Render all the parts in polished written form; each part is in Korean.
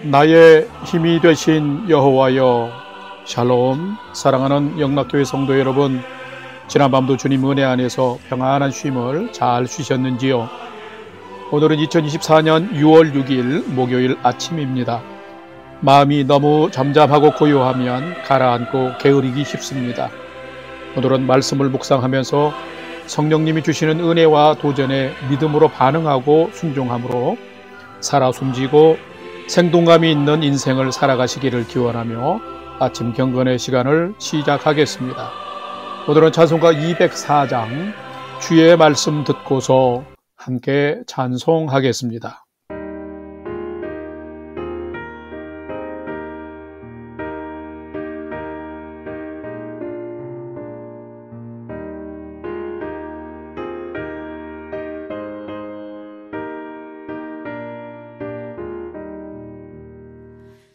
나의 힘이 되신 여호와여, 샬롬. 사랑하는 영락교회 성도 여러분, 지난밤도 주님 은혜 안에서 평안한 쉼을 잘 쉬셨는지요? 오늘은 2024년 6월 6일 목요일 아침입니다. 마음이 너무 잠잠하고 고요하면 가라앉고 게으르기 쉽습니다. 오늘은 말씀을 묵상하면서 성령님이 주시는 은혜와 도전에 믿음으로 반응하고 순종함으로 살아 숨지고 생동감이 있는 인생을 살아가시기를 기원하며 아침 경건의 시간을 시작하겠습니다. 오늘은 찬송가 204장 주의 말씀 듣고서 함께 찬송하겠습니다.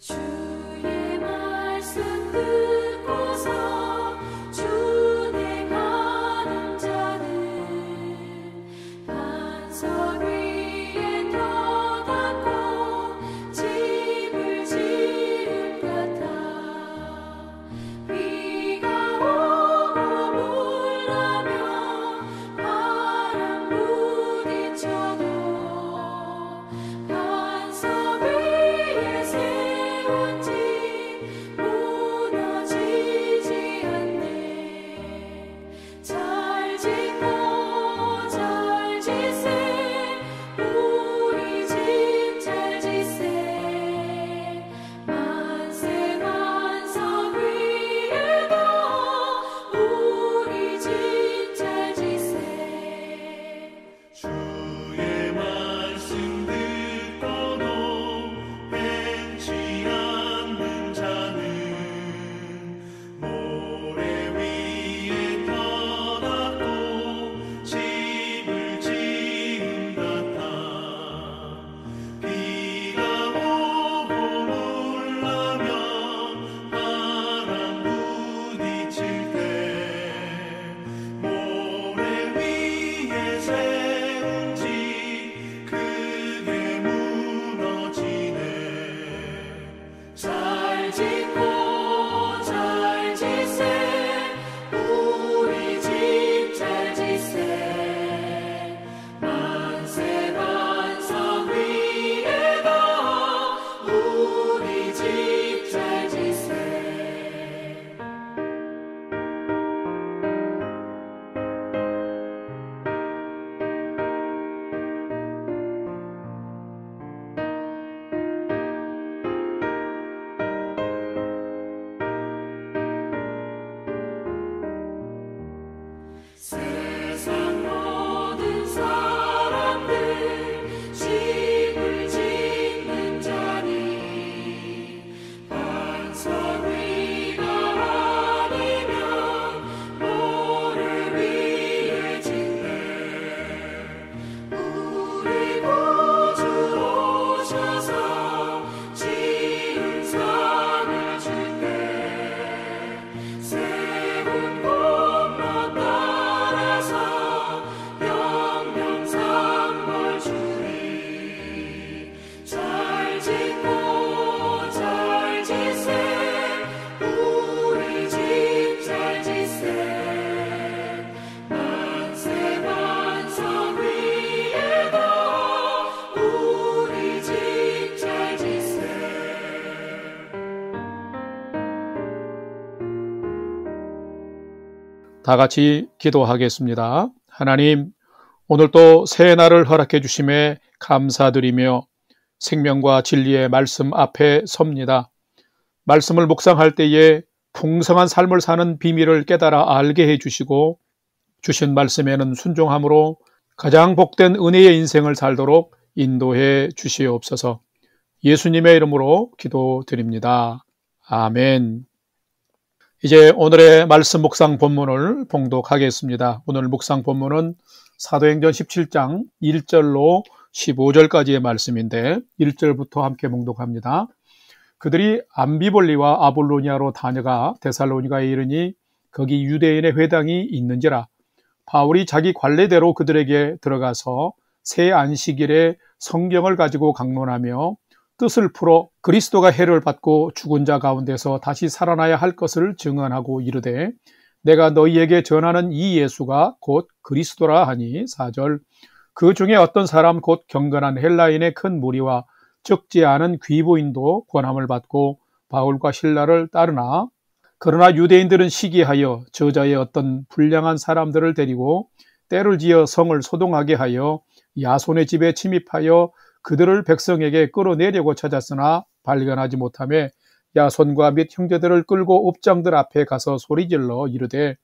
주의 말씀 듣고서 준행하는 자는 반석 위에 터닫고 집을 지은 같아. 비가 오고 물나며 바람 부딪혀도 반석 위에 세운 집 무너지지 않네. 잘 짓고 잘 짓세, 우리 집 잘 짓세. 만세 반석 위에도 우리 집 잘 짓세. 주의 말씀 듣고도 행치 않는 자는 모래 위에 터닫고 집을 지은 같아. 비가 오고 물나며 바람 부딪힐 때 모래 위에 세운 집 크게 무너지네. 잘 짓고 잘 짓세, 우리 집 잘 짓세. 만세 반석 위에도 우리 집 잘 짓세. 세상 모든 사람들 집을 짓는 자니 반석 위가 아니면 모래 위에 짓네. 우리 구주 오셔서 지은 상을 줄때 세운 곳마다 따라서 영영상벌 주리. 잘 짓고 잘 짓세, 우리 집 잘 짓세. 만세 반석 위에도 우리 집 잘 짓세. 다 같이 기도하겠습니다. 하나님, 오늘도 새 날을 허락해 주심에 감사드리며 생명과 진리의 말씀 앞에 섭니다. 말씀을 묵상할 때에 풍성한 삶을 사는 비밀을 깨달아 알게 해주시고 주신 말씀에는 순종함으로 가장 복된 은혜의 인생을 살도록 인도해 주시옵소서. 예수님의 이름으로 기도드립니다. 아멘. 이제 오늘의 말씀 묵상 본문을 봉독하겠습니다. 오늘 묵상 본문은 사도행전 17장 1절로 15절까지의 말씀인데 1절부터 함께 봉독합니다. 그들이 암비볼리와 아볼로니아로 다녀가 데살로니가에 이르니 거기 유대인의 회당이 있는지라. 바울이 자기 관례대로 그들에게 들어가서 새 안식일에 성경을 가지고 강론하며 뜻을 풀어 그리스도가 해를 받고 죽은 자 가운데서 다시 살아나야 할 것을 증언하고 이르되 내가 너희에게 전하는 이 예수가 곧 그리스도라 하니 4절 그 중에 어떤 사람 곧 경건한 헬라인의 큰 무리와 적지 않은 귀부인도 권함을 받고 바울과 실라를 따르나 그러나 유대인들은 시기하여 저자의 어떤 불량한 사람들을 데리고 때를 지어 성을 소동하게 하여 야손의 집에 침입하여 그들을 백성에게 끌어내려고 찾았으나 발견하지 못하며 야손과 및 형제들을 끌고 읍장들 앞에 가서 소리질러 이르되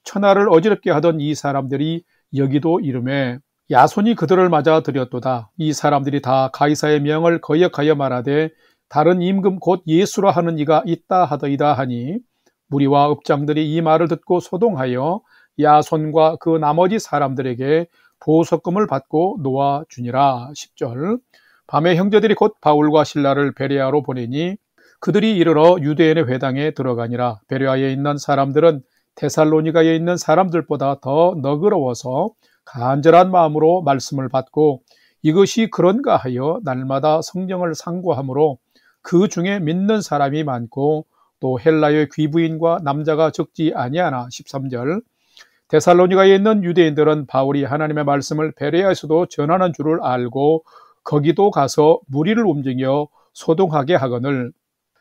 천하를 어지럽게 하던 이 사람들이 여기도 이르매 야손이 그들을 맞아 들였도다. 이 사람들이 다 가이사의 명을 거역하여 말하되 다른 임금 곧 예수라 하는 이가 있다 하더이다 하니 무리와 읍장들이 이 말을 듣고 소동하여 야손과 그 나머지 사람들에게 보석금을 받고 놓아주니라. 10절 밤에 형제들이 곧 바울과 실라를 베레아로 보내니 그들이 이르러 유대인의 회당에 들어가니라. 베레아에 있는 사람들은 데살로니가에 있는 사람들보다 더 너그러워서 간절한 마음으로 말씀을 받고 이것이 그런가 하여 날마다 성령을 상고하므로 그 중에 믿는 사람이 많고 또 헬라의 귀부인과 남자가 적지 아니하나. 13절 데살로니가에 있는 유대인들은 바울이 하나님의 말씀을 베레아에서도 전하는 줄을 알고 거기도 가서 무리를 움직여 소동하게 하거늘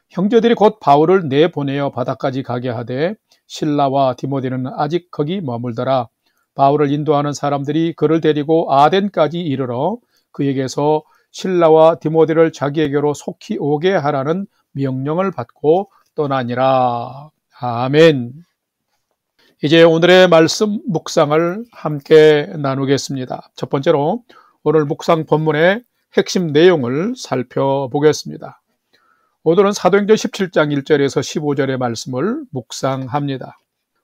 형제들이 곧 바울을 내보내어 바다까지 가게 하되 실라와 디모데는 아직 거기 머물더라. 바울을 인도하는 사람들이 그를 데리고 아덴까지 이르러 그에게서 실라와 디모데를 자기에게로 속히 오게 하라는 명령을 받고 떠나니라. 아멘. 이제 오늘의 말씀 묵상을 함께 나누겠습니다. 첫 번째로 오늘 묵상 본문의 핵심 내용을 살펴보겠습니다. 오늘은 사도행전 17장 1절에서 15절의 말씀을 묵상합니다.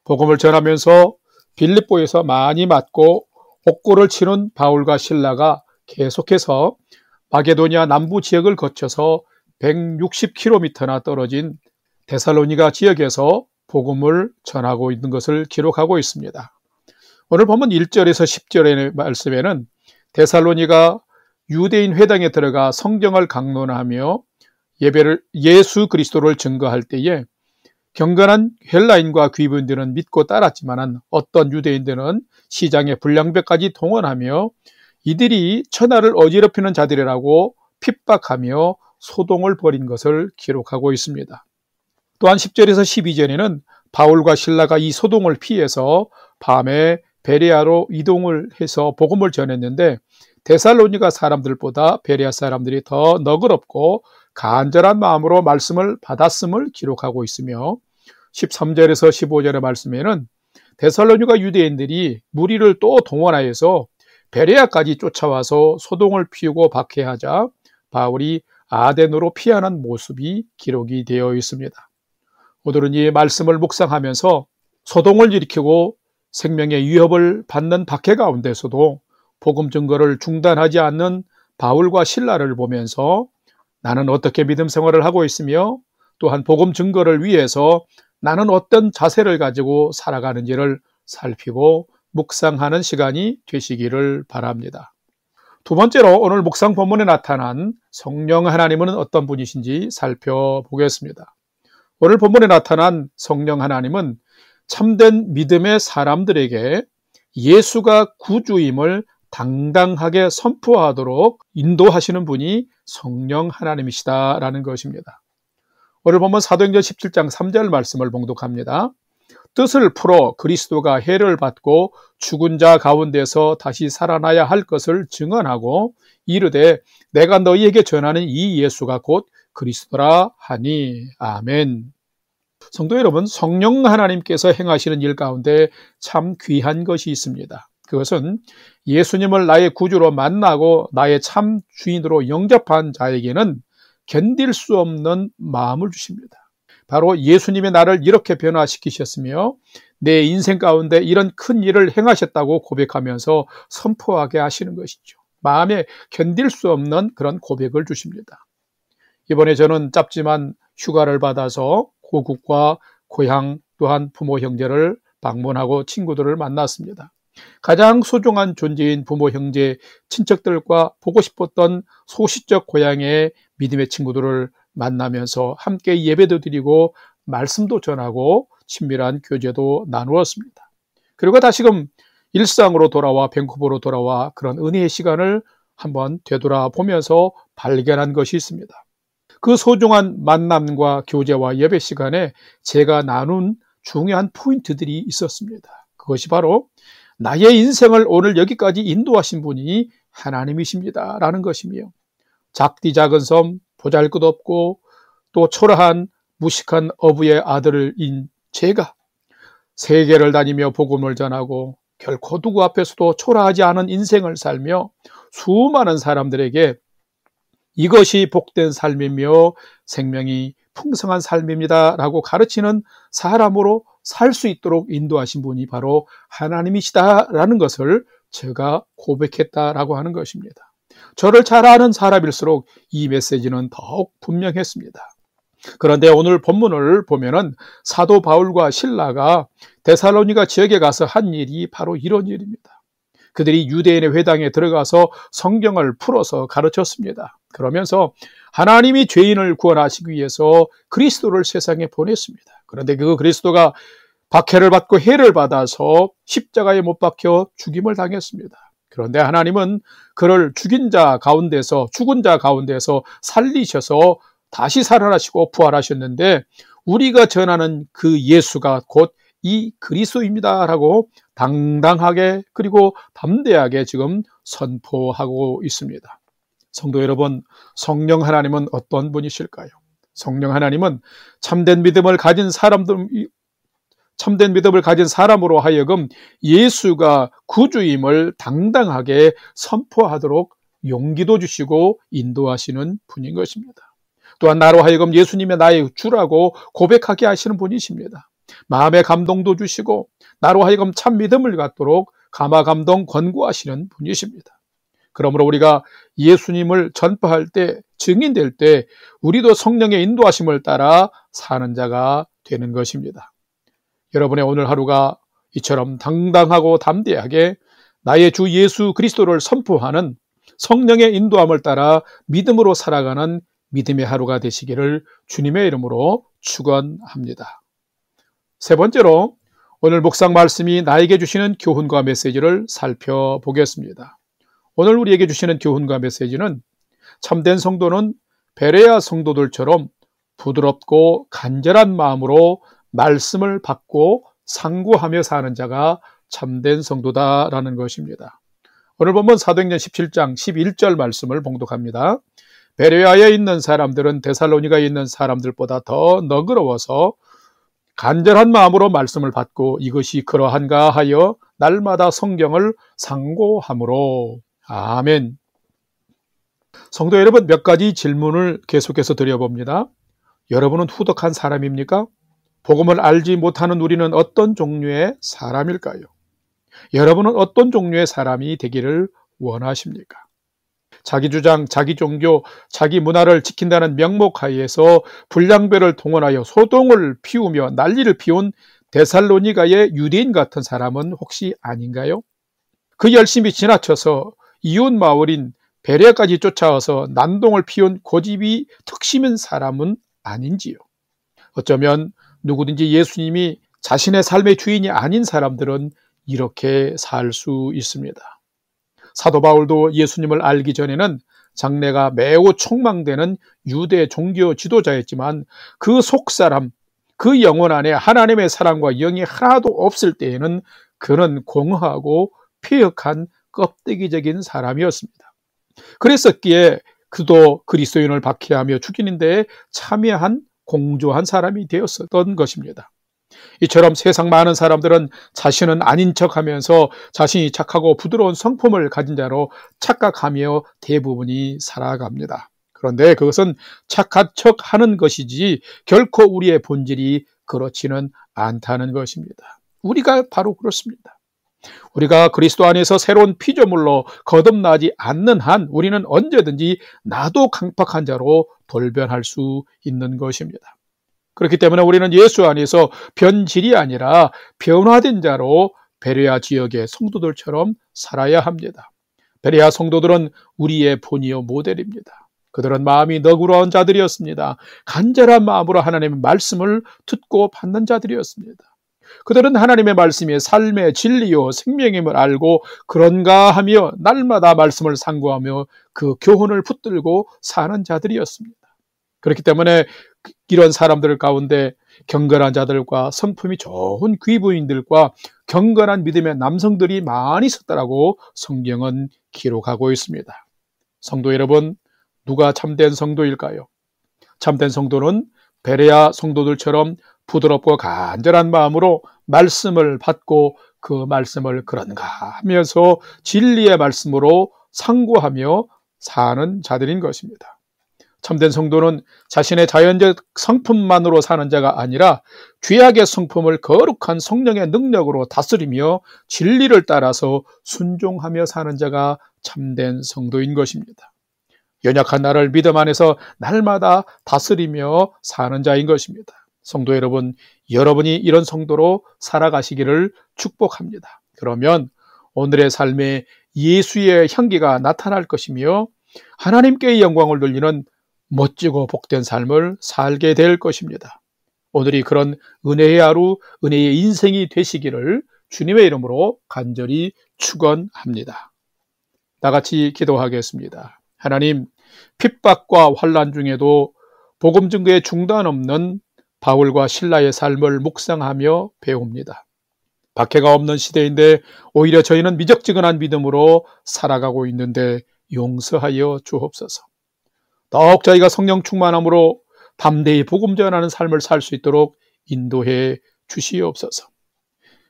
복음을 전하면서 빌립보에서 많이 맞고 옥고를 치는 바울과 실라가 계속해서 마게도니아 남부 지역을 거쳐서 160km나 떨어진 데살로니가 지역에서 복음을 전하고 있는 것을 기록하고 있습니다. 오늘 보면 1절에서 10절의 말씀에는 데살로니가 유대인 회당에 들어가 성경을 강론하며 예수 그리스도를 증거할 때에 경건한 헬라인과 귀부인들은 믿고 따랐지만 어떤 유대인들은 시장의 불량배까지 동원하며 이들이 천하를 어지럽히는 자들이라고 핍박하며 소동을 벌인 것을 기록하고 있습니다. 또한 10절에서 12절에는 바울과 실라가 이 소동을 피해서 밤에 베레아로 이동을 해서 복음을 전했는데 데살로니가 사람들보다 베레아 사람들이 더 너그럽고 간절한 마음으로 말씀을 받았음을 기록하고 있으며 13절에서 15절의 말씀에는 데살로니가 유대인들이 무리를 또 동원하여서 베레아까지 쫓아와서 소동을 피우고 박해하자 바울이 아덴으로 피하는 모습이 기록이 되어 있습니다. 오늘은 이 말씀을 묵상하면서 소동을 일으키고 생명의 위협을 받는 박해 가운데서도 복음 증거를 중단하지 않는 바울과 실라를 보면서 나는 어떻게 믿음 생활을 하고 있으며 또한 복음 증거를 위해서 나는 어떤 자세를 가지고 살아가는지를 살피고 묵상하는 시간이 되시기를 바랍니다. 두 번째로 오늘 묵상 본문에 나타난 성령 하나님은 어떤 분이신지 살펴보겠습니다. 오늘 본문에 나타난 성령 하나님은 참된 믿음의 사람들에게 예수가 구주임을 당당하게 선포하도록 인도하시는 분이 성령 하나님이시다라는 것입니다. 오늘 보면 사도행전 17장 3절 말씀을 봉독합니다. 뜻을 풀어 그리스도가 해를 받고 죽은 자 가운데서 다시 살아나야 할 것을 증언하고 이르되 내가 너희에게 전하는 이 예수가 곧 그리스도라 하니. 아멘. 성도 여러분, 성령 하나님께서 행하시는 일 가운데 참 귀한 것이 있습니다. 그것은 예수님을 나의 구주로 만나고 나의 참 주인으로 영접한 자에게는 견딜 수 없는 마음을 주십니다. 바로 예수님이 나를 이렇게 변화시키셨으며 내 인생 가운데 이런 큰 일을 행하셨다고 고백하면서 선포하게 하시는 것이죠. 마음에 견딜 수 없는 그런 고백을 주십니다. 이번에 저는 짧지만 휴가를 받아서 고국과 고향 또한 부모 형제를 방문하고 친구들을 만났습니다. 가장 소중한 존재인 부모 형제 친척들과 보고 싶었던 소시적 고향에 믿음의 친구들을 만나면서 함께 예배도 드리고 말씀도 전하고 친밀한 교제도 나누었습니다. 그리고 다시금 일상으로 돌아와 밴쿠버로 돌아와 그런 은혜의 시간을 한번 되돌아보면서 발견한 것이 있습니다. 그 소중한 만남과 교제와 예배 시간에 제가 나눈 중요한 포인트들이 있었습니다. 그것이 바로 나의 인생을 오늘 여기까지 인도하신 분이 하나님이십니다 라는 것이며, 작디 작은 섬, 보잘것없고 또 초라한 무식한 어부의 아들인 제가 세계를 다니며 복음을 전하고 결코 누구 앞에서도 초라하지 않은 인생을 살며 수많은 사람들에게 이것이 복된 삶이며 생명이 풍성한 삶입니다 라고 가르치는 사람으로 살 수 있도록 인도하신 분이 바로 하나님이시다라는 것을 제가 고백했다라고 하는 것입니다. 저를 잘 아는 사람일수록 이 메시지는 더욱 분명했습니다. 그런데 오늘 본문을 보면은 사도 바울과 실라가 데살로니가 지역에 가서 한 일이 바로 이런 일입니다. 그들이 유대인의 회당에 들어가서 성경을 풀어서 가르쳤습니다. 그러면서 하나님이 죄인을 구원하시기 위해서 그리스도를 세상에 보냈습니다. 그런데 그 그리스도가 박해를 받고 해를 받아서 십자가에 못 박혀 죽임을 당했습니다. 그런데 하나님은 그를 죽은 자 가운데서 살리셔서 다시 살아나시고 부활하셨는데, 우리가 전하는 그 예수가 곧 이 그리스도입니다 라고 당당하게 그리고 담대하게 지금 선포하고 있습니다. 성도 여러분, 성령 하나님은 어떤 분이실까요? 성령 하나님은 참된 믿음을 가진 사람으로 하여금 예수가 구주임을 당당하게 선포하도록 용기도 주시고 인도하시는 분인 것입니다. 또한 나로 하여금 예수님의 나의 주라고 고백하게 하시는 분이십니다. 마음의 감동도 주시고 나로 하여금 참 믿음을 갖도록 감화감동 권고하시는 분이십니다. 그러므로 우리가 예수님을 전파할 때, 증인될 때 우리도 성령의 인도하심을 따라 사는 자가 되는 것입니다. 여러분의 오늘 하루가 이처럼 당당하고 담대하게 나의 주 예수 그리스도를 선포하는 성령의 인도함을 따라 믿음으로 살아가는 믿음의 하루가 되시기를 주님의 이름으로 축원합니다. 세 번째로 오늘 묵상 말씀이 나에게 주시는 교훈과 메시지를 살펴보겠습니다. 오늘 우리에게 주시는 교훈과 메시지는 참된 성도는 베레아 성도들처럼 부드럽고 간절한 마음으로 말씀을 받고 상고하며 사는 자가 참된 성도다라는 것입니다. 오늘 본문 사도행전 17장 11절 말씀을 봉독합니다. 베레아에 있는 사람들은 데살로니가에 있는 사람들보다 더 너그러워서 간절한 마음으로 말씀을 받고 이것이 그러한가 하여 날마다 성경을 상고함으로. 아멘. 성도 여러분, 몇 가지 질문을 계속해서 드려봅니다. 여러분은 후덕한 사람입니까? 복음을 알지 못하는 우리는 어떤 종류의 사람일까요? 여러분은 어떤 종류의 사람이 되기를 원하십니까? 자기 주장, 자기 종교, 자기 문화를 지킨다는 명목 하에서 불량배를 동원하여 소동을 피우며 난리를 피운 데살로니가의 유대인 같은 사람은 혹시 아닌가요? 그 열심히 지나쳐서 이웃 마을인 베레아까지 쫓아와서 난동을 피운 고집이 특심인 사람은 아닌지요? 어쩌면 누구든지 예수님이 자신의 삶의 주인이 아닌 사람들은 이렇게 살 수 있습니다. 사도 바울도 예수님을 알기 전에는 장래가 매우 촉망되는 유대 종교 지도자였지만 그 속사람, 그 영혼 안에 하나님의 사랑과 영이 하나도 없을 때에는 그는 공허하고 폐역한 껍데기적인 사람이었습니다. 그랬었기에 그도 그리스도인을 박해하며 죽이는 데에 참여한 공조한 사람이 되었었던 것입니다. 이처럼 세상 많은 사람들은 자신은 아닌 척하면서 자신이 착하고 부드러운 성품을 가진 자로 착각하며 대부분이 살아갑니다. 그런데 그것은 착한 척하는 것이지 결코 우리의 본질이 그렇지는 않다는 것입니다. 우리가 바로 그렇습니다. 우리가 그리스도 안에서 새로운 피조물로 거듭나지 않는 한 우리는 언제든지 나도 강팍한 자로 돌변할 수 있는 것입니다. 그렇기 때문에 우리는 예수 안에서 변질이 아니라 변화된 자로 베레아 지역의 성도들처럼 살아야 합니다. 베레아 성도들은 우리의 본이요 모델입니다. 그들은 마음이 너그러운 자들이었습니다. 간절한 마음으로 하나님의 말씀을 듣고 받는 자들이었습니다. 그들은 하나님의 말씀이 삶의 진리요 생명임을 알고 그런가 하며 날마다 말씀을 상고하며 그 교훈을 붙들고 사는 자들이었습니다. 그렇기 때문에 이런 사람들 가운데 경건한 자들과 성품이 좋은 귀부인들과 경건한 믿음의 남성들이 많이 있었다라고 성경은 기록하고 있습니다. 성도 여러분, 누가 참된 성도일까요? 참된 성도는 베레아 성도들처럼 부드럽고 간절한 마음으로 말씀을 받고 그 말씀을 그런가 하면서 진리의 말씀으로 상고하며 사는 자들인 것입니다. 참된 성도는 자신의 자연적 성품만으로 사는 자가 아니라 죄악의 성품을 거룩한 성령의 능력으로 다스리며 진리를 따라서 순종하며 사는 자가 참된 성도인 것입니다. 연약한 나를 믿음 안에서 날마다 다스리며 사는 자인 것입니다. 성도 여러분, 여러분이 이런 성도로 살아가시기를 축복합니다. 그러면 오늘의 삶에 예수의 향기가 나타날 것이며 하나님께 영광을 돌리는 멋지고 복된 삶을 살게 될 것입니다. 오늘이 그런 은혜의 하루, 은혜의 인생이 되시기를 주님의 이름으로 간절히 축원합니다. 다 같이 기도하겠습니다. 하나님, 핍박과 환난 중에도 복음 증거에 중단 없는 바울과 실라의 삶을 묵상하며 배웁니다. 박해가 없는 시대인데 오히려 저희는 미적지근한 믿음으로 살아가고 있는데 용서하여 주옵소서. 더욱 저희가 성령 충만함으로 담대히 복음 전하는 삶을 살 수 있도록 인도해 주시옵소서.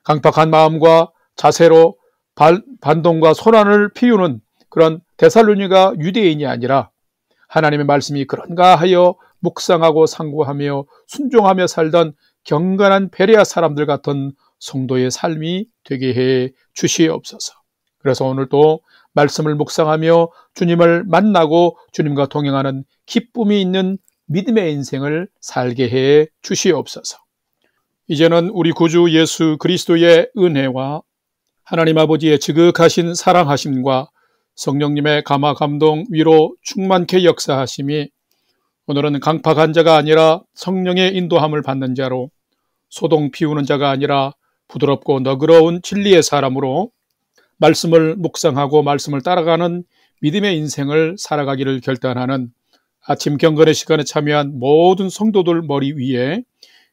강팍한 마음과 자세로 반동과 소란을 피우는 그런 데살로니가 유대인이 아니라 하나님의 말씀이 그런가 하여 묵상하고 상고하며 순종하며 살던 경건한 베레아 사람들 같은 성도의 삶이 되게 해 주시옵소서. 그래서 오늘도 말씀을 묵상하며 주님을 만나고 주님과 동행하는 기쁨이 있는 믿음의 인생을 살게 해 주시옵소서. 이제는 우리 구주 예수 그리스도의 은혜와 하나님 아버지의 지극하신 사랑하심과 성령님의 감화 감동 위로 충만케 역사하심이 오늘은 강팍한 자가 아니라 성령의 인도함을 받는 자로 소동 피우는 자가 아니라 부드럽고 너그러운 진리의 사람으로 말씀을 묵상하고 말씀을 따라가는 믿음의 인생을 살아가기를 결단하는 아침 경건의 시간에 참여한 모든 성도들 머리 위에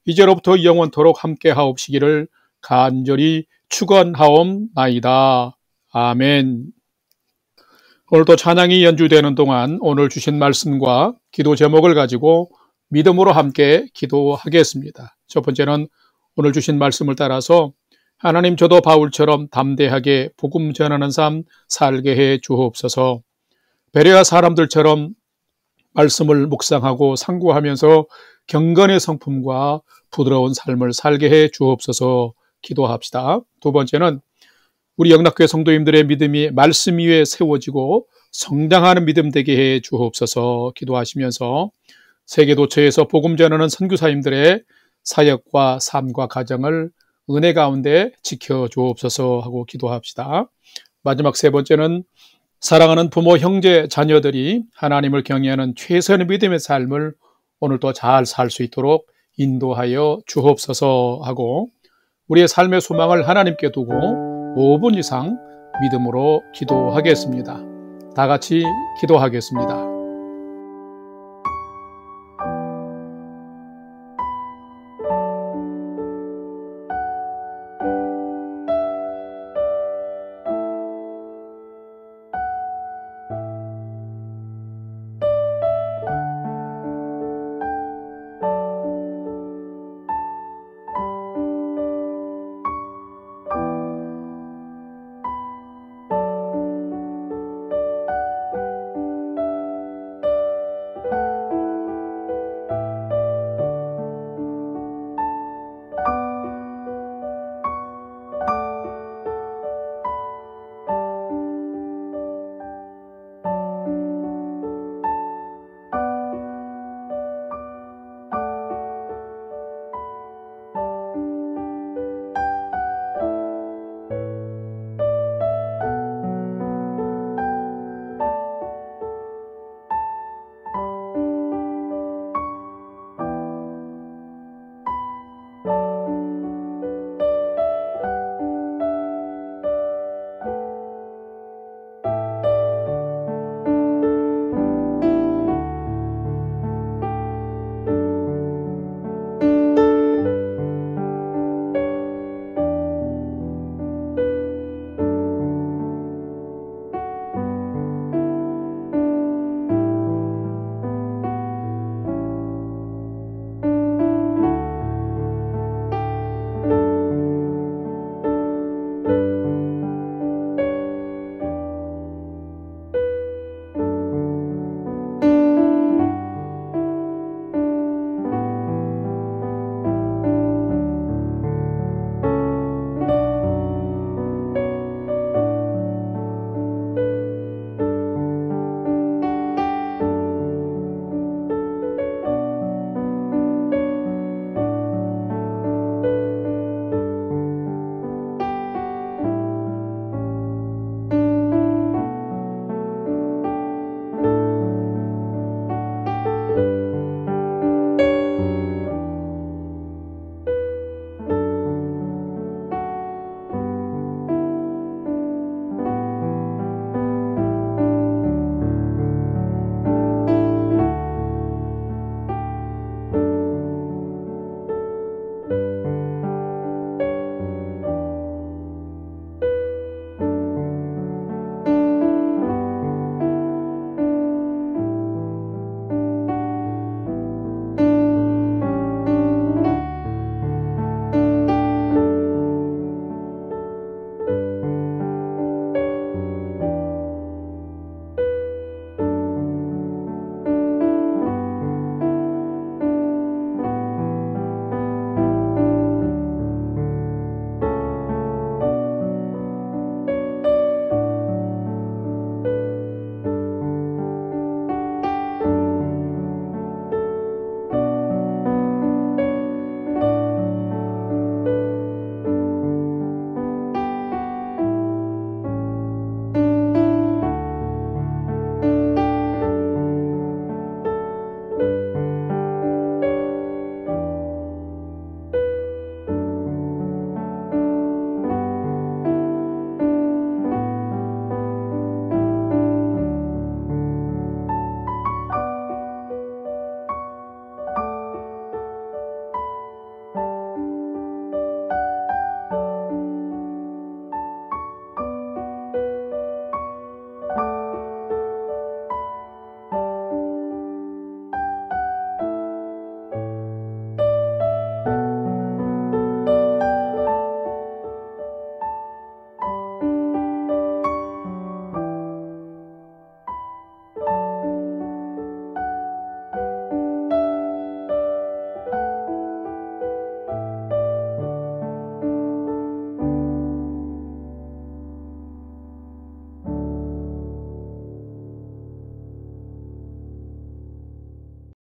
이제로부터 영원토록 함께 하옵시기를 간절히 축원하옵나이다. 아멘. 오늘도 찬양이 연주되는 동안 오늘 주신 말씀과 기도 제목을 가지고 믿음으로 함께 기도하겠습니다. 첫 번째는 오늘 주신 말씀을 따라서 하나님, 저도 바울처럼 담대하게 복음 전하는 삶 살게 해 주옵소서. 베레아 사람들처럼 말씀을 묵상하고 상고하면서 경건의 성품과 부드러운 삶을 살게 해 주옵소서 기도합시다. 두 번째는 우리 영락교회 성도님들의 믿음이 말씀 위에 세워지고 성장하는 믿음 되게 해 주옵소서 기도하시면서 세계도처에서 복음 전하는 선교사님들의 사역과 삶과 가정을 은혜 가운데 지켜주옵소서 하고 기도합시다. 마지막 세 번째는 사랑하는 부모, 형제, 자녀들이 하나님을 경외하는 최선의 믿음의 삶을 오늘도 잘 살 수 있도록 인도하여 주옵소서 하고 우리의 삶의 소망을 하나님께 두고 5분 이상 믿음으로 기도하겠습니다. 다 같이 기도하겠습니다.